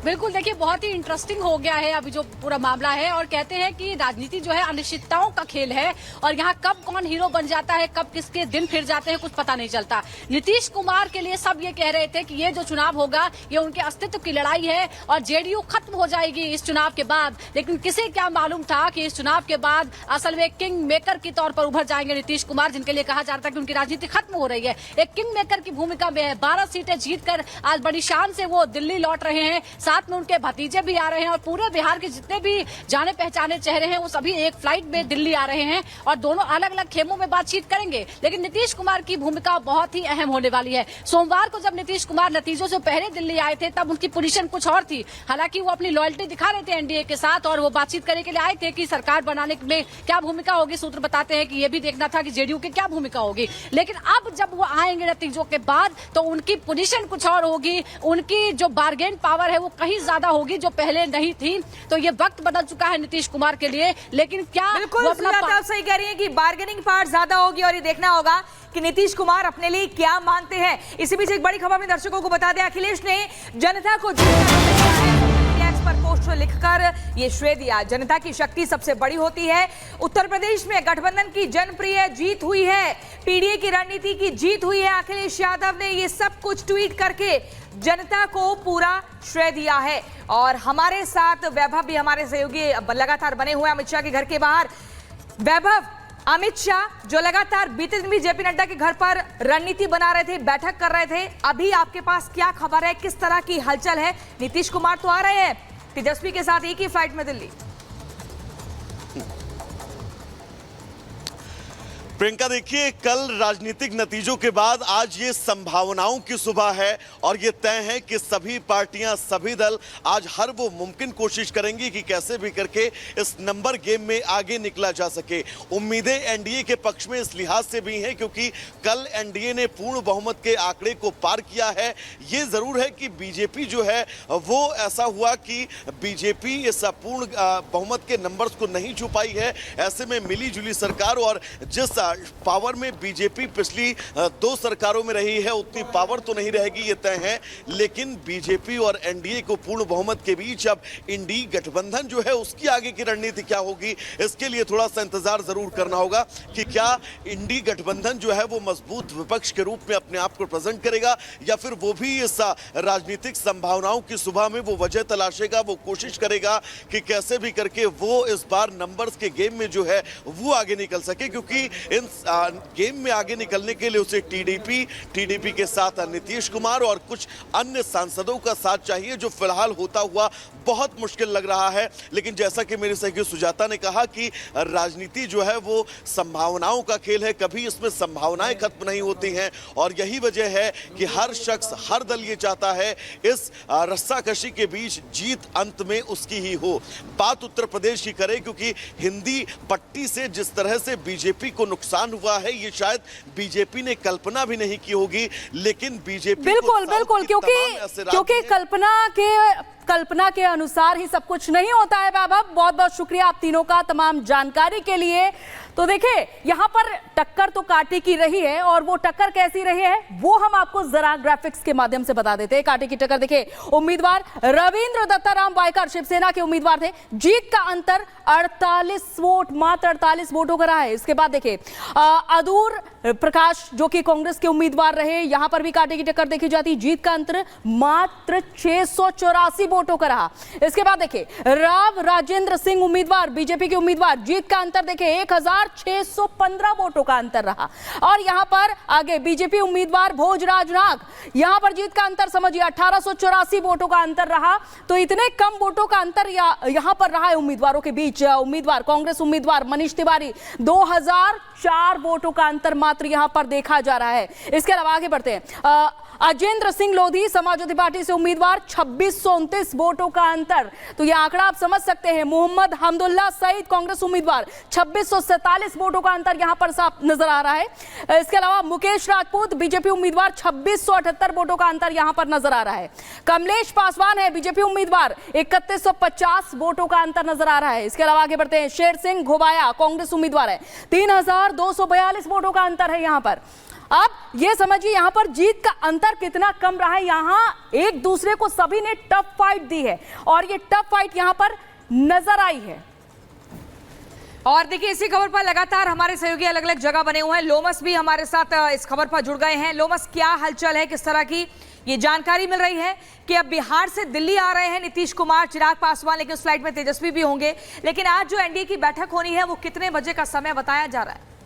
बिल्कुल, देखिए बहुत ही इंटरेस्टिंग हो गया है अभी जो पूरा मामला है, और कहते हैं कि राजनीति जो है अनिश्चितताओं का खेल है, और यहाँ कब कौन हीरो बन जाता है, कब किसके दिन फिर जाते हैं, कुछ पता नहीं चलता। नीतीश कुमार के लिए सब ये कह रहे थे कि ये जो चुनाव होगा ये उनके अस्तित्व की लड़ाई है और जेडीयू खत्म हो जाएगी इस चुनाव के बाद, लेकिन किसे क्या मालूम था कि इस चुनाव के बाद असल में किंग मेकर के तौर पर उभर जाएंगे नीतीश कुमार, जिनके लिए कहा जाता है कि उनकी राजनीति खत्म हो रही है। एक किंग मेकर की भूमिका में है, 12 सीटें जीतकर आज बड़ी शान से वो दिल्ली लौट रहे हैं, साथ में उनके भतीजे भी आ रहे हैं, और पूरे बिहार के जितने भी जाने पहचाने चेहरे हैं वो सभी एक फ्लाइट में दिल्ली आ रहे हैं, और दोनों अलग अलग खेमों में बातचीत करेंगे। लेकिन नीतीश कुमार की भूमिका बहुत ही अहम होने वाली है। सोमवार को जब नीतीश कुमार नतीजों से पहले दिल्ली आए थे तब उनकी पोजीशन कुछ और थी, हालांकि वो अपनी लॉयल्टी दिखा रहे थे एनडीए के साथ, और वो बातचीत करने के लिए आए थे कि सरकार बनाने में क्या भूमिका होगी। सूत्र बताते हैं कि ये भी देखना था कि जेडीयू की क्या भूमिका होगी, लेकिन अब जब वो आएंगे नतीजों के बाद तो उनकी पोजीशन कुछ और होगी, उनकी जो बार्गेन पावर है वो कहीं ज्यादा होगी जो पहले नहीं थी। तो ये वक्त बदल चुका है नीतीश कुमार के लिए, लेकिन क्या बिल्कुल आप सही कह रही हैं कि बार्गेनिंग पावर ज्यादा होगी, और ये देखना होगा कि नीतीश कुमार अपने लिए क्या मानते हैं। इसी बीच एक बड़ी खबर में दर्शकों को बता दें, अखिलेश ने जनता को पर पोस्टर लिखकर ये श्रेय दिया। जनता की शक्ति सबसे बड़ी होती है। उत्तर प्रदेश में गठबंधन की जनप्रिय जीत हुई है, पीडीए की रणनीति की जीत हुई है। अखिलेश यादव ने ये सब कुछ ट्वीट करके जनता को पूरा श्रेय दिया है। और हमारे साथ वैभव भी हमारे सहयोगी लगातार बने हुए अमित शाह के घर के बाहर। वैभव, अमित शाह जो लगातार बीते दिन भी जेपी नड्डा के घर पर रणनीति बना रहे थे, बैठक कर रहे थे, अभी आपके पास क्या खबर है, किस तरह की हलचल है? नीतीश कुमार तो आ रहे हैं तेजस्वी के साथ एक ही फ्लाइट में दिल्ली। प्रियंका, देखिए कल राजनीतिक नतीजों के बाद आज ये संभावनाओं की सुबह है, और ये तय है कि सभी पार्टियां, सभी दल आज हर वो मुमकिन कोशिश करेंगी कि कैसे भी करके इस नंबर गेम में आगे निकला जा सके। उम्मीदें एनडीए के पक्ष में इस लिहाज से भी हैं क्योंकि कल एनडीए ने पूर्ण बहुमत के आंकड़े को पार किया है। ये जरूर है कि बीजेपी जो है वो ऐसा हुआ कि बीजेपी इस पूर्ण बहुमत के नंबर्स को नहीं छू पाई है। ऐसे में मिली जुली सरकार, और जिस पावर में बीजेपी पिछली 2 सरकारों में रही है उतनी पावर तो नहीं रहेगी, ये तय है। लेकिन बीजेपी और एनडीए को पूर्ण बहुमत के बीच अब इंडी गठबंधन जो है उसकी आगे की रणनीति क्या होगी, इसके लिए थोड़ा सा इंतजार जरूर करना होगा कि क्या इंडी गठबंधन जो है वो मजबूत विपक्ष के रूप में अपने आप को प्रेजेंट करेगा, या फिर वो भी इस राजनीतिक संभावनाओं की सुबह में वो वजह तलाशेगा, वो कोशिश करेगा कि कैसे भी करके वो इस बार नंबर्स के गेम में जो है वो आगे निकल सके। क्योंकि इन गेम में आगे निकलने के लिए उसे टीडीपी के साथ नीतीश कुमार और कुछ अन्य सांसदों का साथ चाहिए, जो फिलहाल होता हुआ बहुत मुश्किल लग रहा है। लेकिन जैसा कि मेरे सहयोगी सुजाता ने कहा कि राजनीति जो है वो संभावनाओं का खेल है, कभी इसमें संभावनाएं खत्म नहीं होती हैं, और यही वजह है कि हर शख्स, हर दल ये चाहता है इस रस्साकशी के बीच जीत अंत में उसकी ही हो। बात उत्तर प्रदेश की करें, क्योंकि हिंदी पट्टी से जिस तरह से बीजेपी को नुकसान हुआ है ये शायद बीजेपी ने कल्पना भी नहीं की होगी, लेकिन बीजेपी बिल्कुल क्योंकि कल्पना के अनुसार ही सब कुछ नहीं होता है। बाबा, बहुत बहुत शुक्रिया आप तीनों का तमाम जानकारी के लिए। तो देखिए, यहाँ पर टक्कर तो कांटे की रही है, और वो टक्कर कैसी रही है वो हम आपको जरा ग्राफिक्स के माध्यम से बता देते हैं। कांटे की टक्कर देखिए, उम्मीदवार रविंद्र दत्ताराम वायकर शिवसेना के उम्मीदवार थे, जीत का अंतर 48 वोट, मात्र 48 वोटों का रहा है। इसके बाद देखिए अदूर प्रकाश जो कि कांग्रेस के उम्मीदवार रहे, यहां पर भी कांटे की टक्कर देखी जाती, जीत का अंतर मात्र 684 वोटों का रहा। इसके बाद देखिए राव राजेंद्र सिंह उम्मीदवार, बीजेपी के उम्मीदवार, जीत का अंतर देखिए 1615 वोटों का अंतर रहा। और यहां पर आगे बीजेपी उम्मीदवार भोजराज नाग, यहां पर जीत का अंतर समझिए 1884 वोटों का अंतर रहा। तो इतने कम वोटों का अंतर यहां पर रहा है उम्मीदवारों के बीच। उम्मीदवार कांग्रेस उम्मीदवार मनीष तिवारी 2004 वोटों का अंतर मात्र यहां पर देखा जा रहा है। इसके अलावा आगे बढ़ते हैं, अजेंद्र सिंह लोधी समाजवादी पार्टी से उम्मीदवार 2629 वोटों का अंतर। तो यह आंकड़ा आप समझ सकते हैं। मोहम्मद हमदुल्ला सईद कांग्रेस उम्मीदवार 2647 वोटों का अंतर यहां पर साफ नजर आ रहा है। इसके अलावा मुकेश राजपूत बीजेपी उम्मीदवार 2678 वोटों का अंतर यहां पर नजर आ रहा है। कमलेश पासवान है बीजेपी उम्मीदवार 3150 वोटों का अंतर नजर आ रहा है। इसके अलावा आगे बढ़ते हैं, शेर सिंह घोबाया कांग्रेस उम्मीदवार है 3242 वोटों का अंतर है यहां पर। अब ये समझिए यहाँ पर जीत का अंतर कितना कम रहा है। यहाँ एक दूसरे को सभी ने टफ फाइट दी है और ये टफ फाइट यहाँ पर नजर आई है। और देखिए इसी खबर पर लगातार हमारे सहयोगी अलग अलग जगह बने हुए हैं। लोमस भी हमारे साथ इस खबर पर जुड़ गए हैं। लोमस, क्या हलचल है, किस तरह की ये जानकारी मिल रही है कि अब बिहार से दिल्ली आ रहे हैं नीतीश कुमार, चिराग पासवान, लेकिन उस फ्लाइट में तेजस्वी भी होंगे, लेकिन आज जो एनडीए की बैठक होनी है वो कितने बजे का समय बताया जा रहा है?